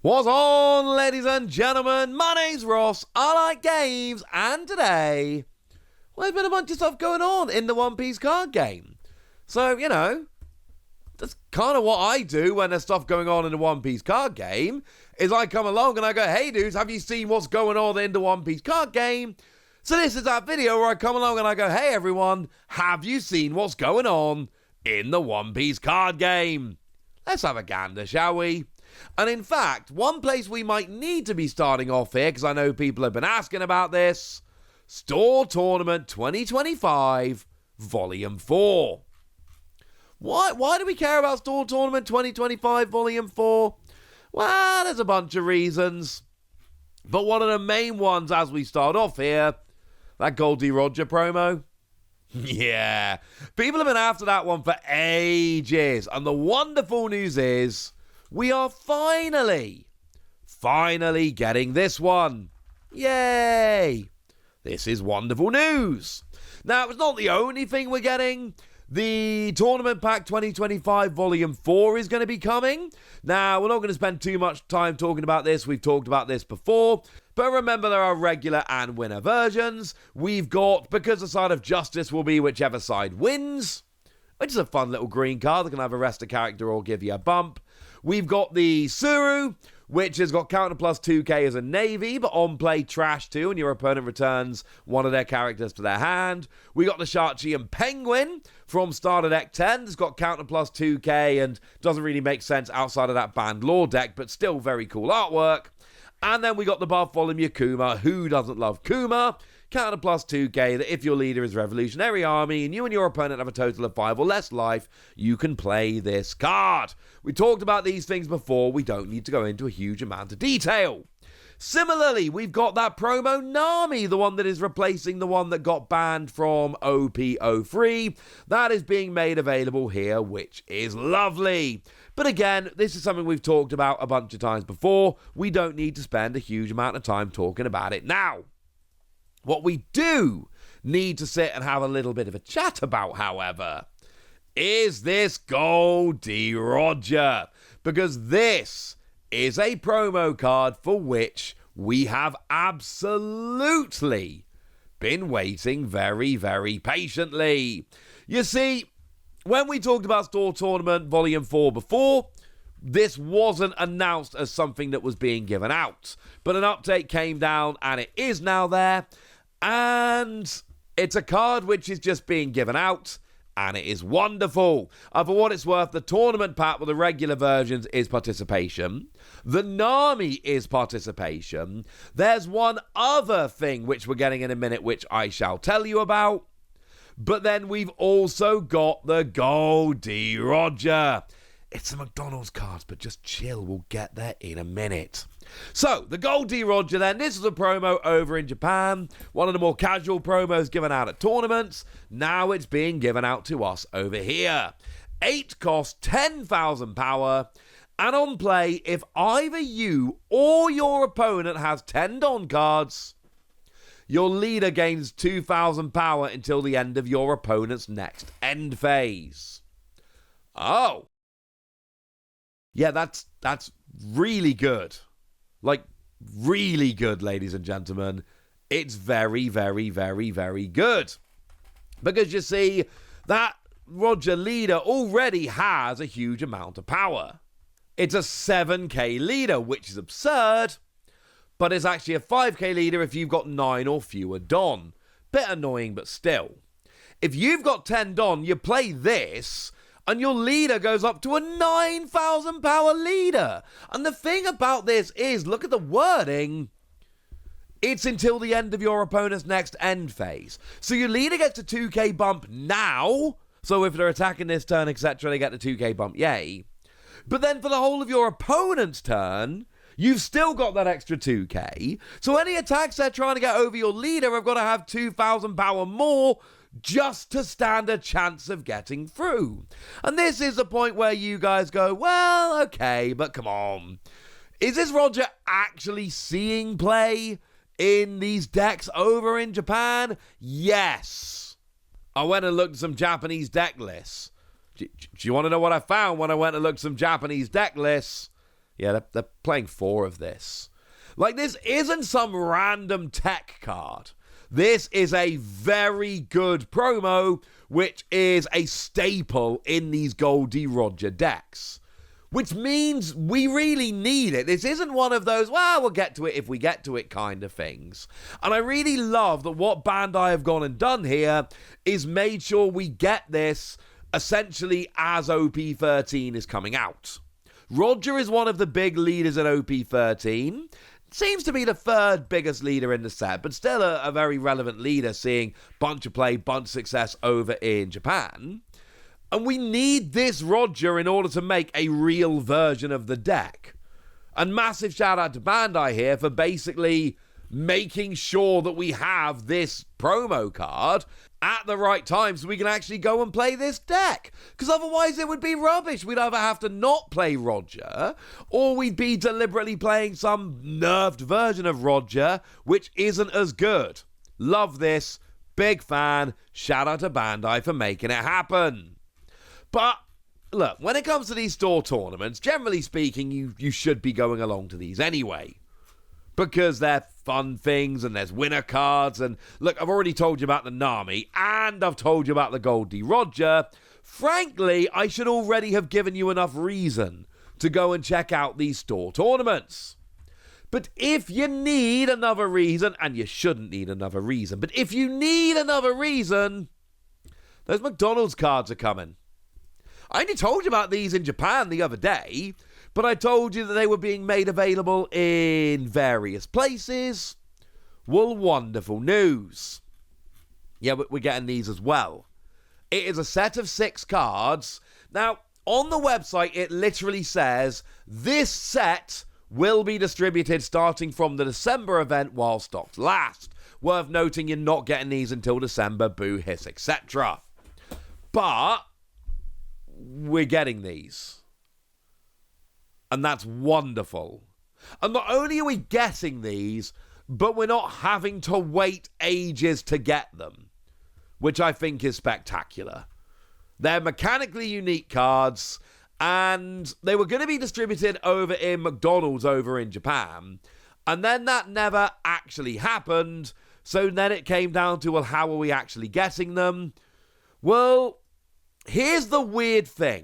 What's on, ladies and gentlemen? My name's Ross, I like games, and today, well, there's been a bunch of stuff going on in the One Piece card game. So, you know, that's kind of what I do when there's stuff going on in the One Piece card game, is I come along and I go, hey dudes, have you seen what's going on in the One Piece card game? So this is that video where I come along and I go, hey everyone, have you seen what's going on in the One Piece card game? Let's have a gander, shall we? And in fact, one place we might need to be starting off here, because I know people have been asking about this, Store Tournament 2025, Volume 4. Why do we care about Store Tournament 2025, Volume 4? Well, there's a bunch of reasons. But one of the main ones as we start off here, that Gold D. Roger promo. Yeah, people have been after that one for ages. And the wonderful news is, we are finally getting this one. Yay! This is wonderful news. Now, it's not the only thing we're getting. The Tournament Pack 2025 Volume 4 is going to be coming. Now, we're not going to spend too much time talking about this. We've talked about this before. But remember, there are regular and winner versions. We've got, because the side of justice will be whichever side wins, which is a fun little green card that can either arrest a character or give you a bump. We've got the Suru, which has got counter plus 2k as a navy, but on play trash 2, and your opponent returns one of their characters to their hand. We got the Shachi and Penguin from starter deck 10. It's got counter plus 2k and doesn't really make sense outside of that banned lore deck, but still very cool artwork. And then we got the buff volume Kuma. Who doesn't love Kuma? Counter plus 2k that if your leader is Revolutionary Army and you and your opponent have a total of 5 or less life, you can play this card. We talked about these things before. We don't need to go into a huge amount of detail. Similarly, we've got that promo Nami, the one that is replacing the one that got banned from OP03. That is being made available here, which is lovely. But again, this is something we've talked about a bunch of times before. We don't need to spend a huge amount of time talking about it now. What we do need to sit and have a little bit of a chat about, however, is this Gold D. Roger. Because this is a promo card for which we have absolutely been waiting very, very patiently. You see, when we talked about Store Tournament Volume 4 before, this wasn't announced as something that was being given out. But an update came down and it is now there. And it's a card which is just being given out. And it is wonderful. For what it's worth, the tournament pack with the regular versions is participation. The Nami is participation. There's one other thing which we're getting in a minute, which I shall tell you about. But then we've also got the Gold D. Roger. It's the McDonald's cards, but just chill. We'll get there in a minute. So, the Gold D. Roger then. This is a promo over in Japan. One of the more casual promos given out at tournaments. Now it's being given out to us over here. 8 cost, 10,000 power. And on play, if either you or your opponent has 10 Don cards, your leader gains 2,000 power until the end of your opponent's next end phase. Oh. Yeah, that's really good. Like, really good, ladies and gentlemen. It's very, very, very, very good. Because you see, that Roger leader already has a huge amount of power. It's a 7k leader, which is absurd. But it's actually a 5k leader if you've got 9 or fewer Don. Bit annoying, but still. If you've got 10 Don, you play this, and your leader goes up to a 9,000 power leader. And the thing about this is, look at the wording. It's until the end of your opponent's next end phase. So your leader gets a 2k bump now. So if they're attacking this turn, etc., they get the 2k bump, yay. But then for the whole of your opponent's turn, you've still got that extra 2k. So any attacks they're trying to get over your leader have got to have 2,000 power more just to stand a chance of getting through. And this is the point where you guys go, well, okay, but come on. Is this Roger actually seeing play in these decks over in Japan? Yes. I went and looked at some Japanese deck lists. Do you want to know what I found when I went and looked at some Japanese deck lists? Yeah, they're playing 4 of this. Like, this isn't some random tech card. This is a very good promo, which is a staple in these Goldie Roger decks. Which means we really need it. This isn't one of those, well, we'll get to it if we get to it kind of things. And I really love that what Bandai have gone and done here is made sure we get this essentially as OP13 is coming out. Roger is one of the big leaders in OP13. Seems to be the 3rd biggest leader in the set, but still a very relevant leader, seeing bunch of play, bunch of success over in Japan. And we need this Roger in order to make a real version of the deck. And massive shout out to Bandai here for basically making sure that we have this promo card at the right time so we can actually go and play this deck. Because otherwise it would be rubbish. We'd either have to not play Roger, or we'd be deliberately playing some nerfed version of Roger, which isn't as good. Love this. Big fan. Shout out to Bandai for making it happen. But, look, when it comes to these store tournaments, generally speaking, you should be going along to these anyway. Because they're fun things, and there's winner cards, and, look, I've already told you about the Nami, and I've told you about the Goldie Roger. Frankly, I should already have given you enough reason to go and check out these store tournaments. But if you need another reason, and you shouldn't need another reason, but if you need another reason, those McDonald's cards are coming. I only told you about these in Japan the other day, but I told you that they were being made available in various places. Well, wonderful news. Yeah, we're getting these as well. It is a set of 6 cards. Now, on the website, it literally says, this set will be distributed starting from the December event while stocks last. Worth noting, you're not getting these until December, boo, hiss, etc. But we're getting these. And that's wonderful. And not only are we getting these, but we're not having to wait ages to get them, which I think is spectacular. They're mechanically unique cards, and they were going to be distributed over in McDonald's over in Japan, and then that never actually happened, so then it came down to, well, how are we actually getting them? Well, here's the weird thing.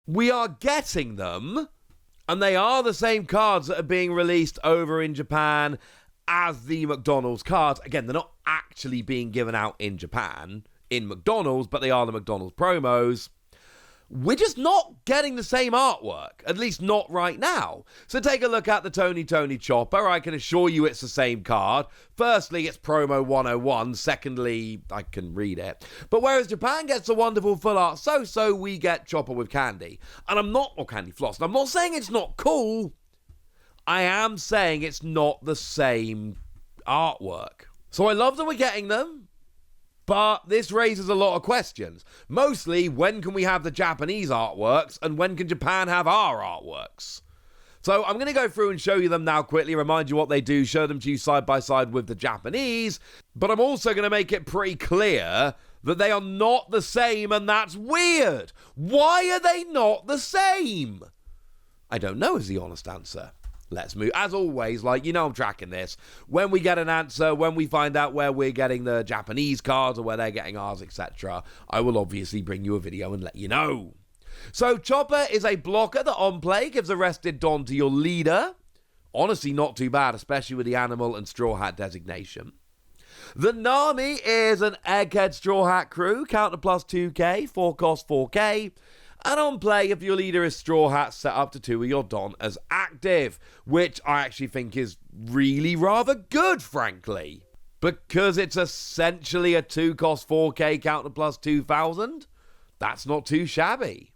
We are getting them, and they are the same cards that are being released over in Japan as the McDonald's cards. Again, they're not actually being given out in Japan, in McDonald's, but they are the McDonald's promos. We're just not getting the same artwork, at least not right now. So take a look at the Tony Chopper. I can assure you it's the same card. Firstly, it's promo 101. Secondly, I can read it. But whereas Japan gets a wonderful full art so we get Chopper with candy. And I'm not, or candy floss. And I'm not saying it's not cool. I am saying it's not the same artwork. So I love that we're getting them. But this raises a lot of questions. Mostly, when can we have the Japanese artworks, and when can Japan have our artworks? So I'm going to go through and show you them now quickly, remind you what they do, show them to you side by side with the Japanese, but I'm also going to make it pretty clear that they are not the same, and that's weird. Why are they not the same? I don't know is the honest answer. Let's move. As always, I'm tracking this. When we get an answer, when we find out where we're getting the Japanese cards or where they're getting ours, etc., I will obviously bring you a video and let you know. So, Chopper is a blocker that on play gives a rested Don to your leader. Honestly, not too bad, especially with the animal and straw hat designation. The Nami is an egghead straw hat crew, counter plus 2k, 4 cost 4k. And on play, if your leader is Straw Hat, set up to 2 of your Don as active, which I actually think is really rather good, frankly. Because it's essentially a 2 cost 4k counter plus 2,000, that's not too shabby.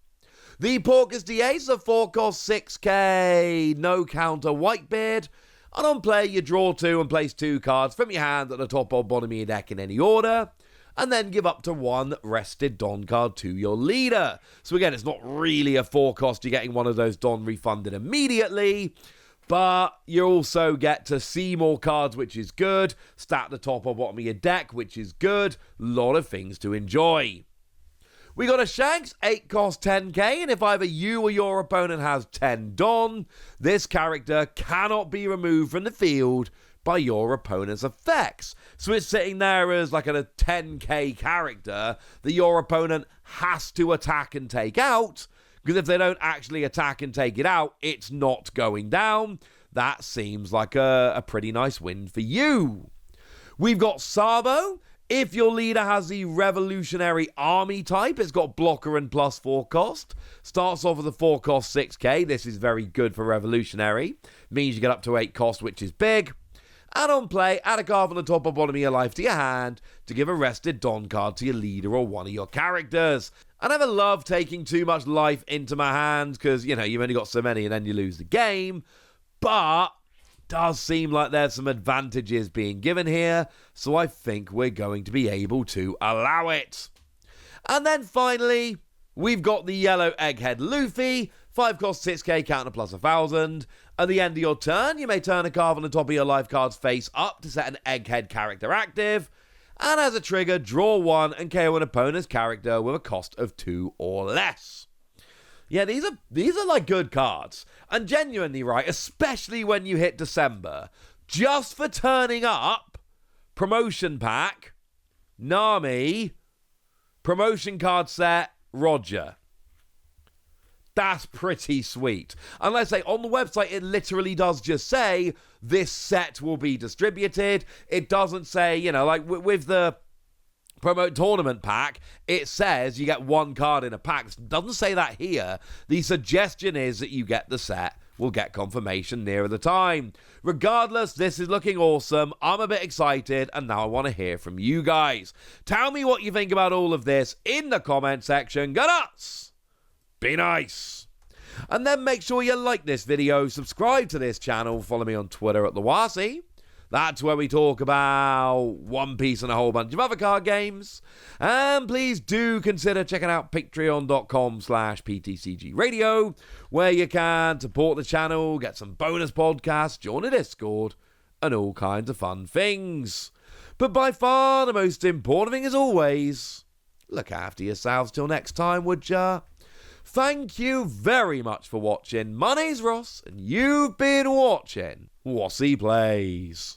The Porcus DA is a 4 cost 6k, no counter Whitebeard. And on play, you draw 2 and place 2 cards from your hand at the top or bottom of your deck in any order. And then give up to 1 rested Don card to your leader. So again, it's not really a 4 cost. You're getting one of those Don refunded immediately. But you also get to see more cards, which is good. Stat the top or bottom of your deck, which is good. Lot of things to enjoy. We got a Shanks, 8 cost 10k, and if either you or your opponent has 10 Don, this character cannot be removed from the field by your opponent's effects. So it's sitting there as like a 10k character that your opponent has to attack and take out, because if they don't actually attack and take it out, it's not going down. That seems like a pretty nice win for you. We've got Sabo. If your leader has the Revolutionary Army type, it's got blocker and plus 4 cost. Starts off with a 4 cost 6k. This is very good for Revolutionary. Means you get up to 8 cost, which is big. And on play, add a card from the top or bottom of your life to your hand to give a rested Don card to your leader or one of your characters. I never love taking too much life into my hand because, you've only got so many and then you lose the game. But does seem like there's some advantages being given here, so I think we're going to be able to allow it. And then finally, we've got the yellow Egghead Luffy, 5 cost 6k, counter plus 1,000. At the end of your turn, you may turn a card on the top of your life card's face up to set an Egghead character active, and as a trigger, draw 1 and KO an opponent's character with a cost of 2 or less. Yeah, these are like good cards. And genuinely, right, especially when you hit December, just for turning up, promotion pack, Nami, promotion card set, Roger. That's pretty sweet. And let's say on the website, it literally does just say this set will be distributed. It doesn't say, like with the promote tournament pack, it says you get 1 card in a pack. It doesn't say that here. The suggestion is that you get the set. We'll get confirmation nearer the time. Regardless, this is looking awesome. I'm a bit excited, and now I want to hear from you guys. Tell me what you think about all of this in the comment section. Go nuts! Be nice! And then make sure you like this video, subscribe to this channel, follow me on Twitter at TheWasi. That's where we talk about One Piece and a whole bunch of other card games. And please do consider checking out patreon.com/PTCG Radio, where you can support the channel, get some bonus podcasts, join a Discord, and all kinds of fun things. But by far the most important thing, as always, look after yourselves till next time, would ya? Thank you very much for watching. My name's Ross, and you've been watching Wasi Plays.